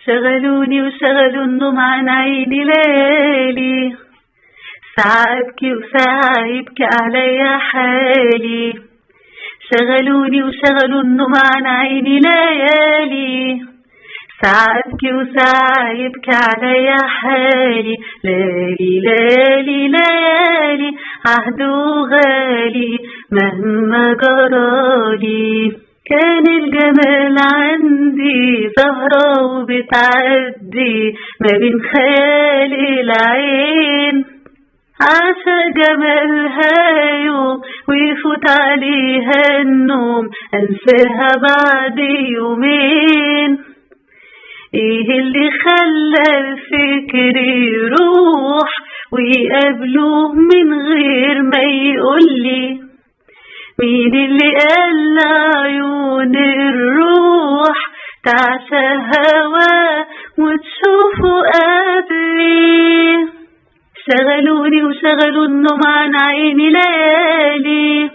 شغلوني وشغلوا النوم عن عيني ليالي، ساعة أبكي وساعة يبكي عليا حالي. شغلوني وشغلوا النوم عن عيني ليالي، ساعة أبكي وساعة يبكي عليا حالي. ليالي ليالي ليالي عهده غالي مهما جرالي. كان الجمال عندي زهرة وبتعدي ما بين خيال العين، عاشا جمالها يوم ويفوت عليها النوم أنساها بعد يومين. ايه اللي خلى الفكر يروح ويقابله من غير ما يقولي؟ مين اللي قال عيون الروح تعشى هوا وتشوفه قبلي؟ شغلوني وشغلوا النوم عن عيني ليالي،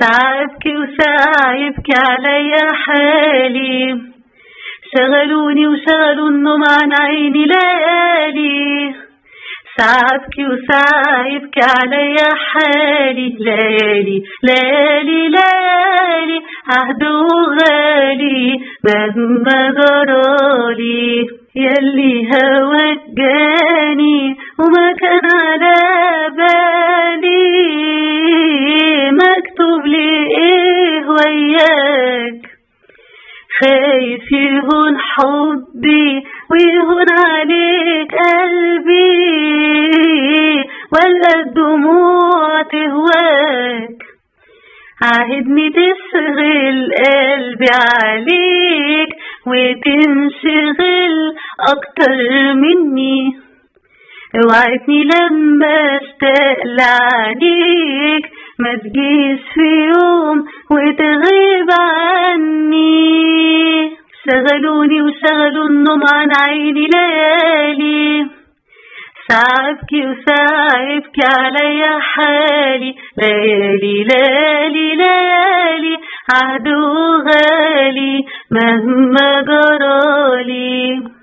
ساعة أبكي وساعة يبكي عليا حالي. شغلوني وشغلوا النوم عن عيني ليالي، ساعة أبكي وساعة يبكي عليا حالي. ليالي ليالي ليالي عهده غالي مهما جرالي. ياللي هواك جاني وما كان على بالي، مكتوب لي ايه وياك؟ خايف يهون حبي ويهون عليك قلبي، ولا الدموع تهواك؟ عاهدني تشغل قلبي عليك وتنشغل اكتر مني. اوعدني لما اشتاق لعليك ما تجيش في يوم وتغيب عني. شغلوني وشغلوا النوم عن عيني ليالي، ساعة أبكي وساعة يبكي عليا حالي. ليالي ليالي ليالي عهده غالي مهما جرالي.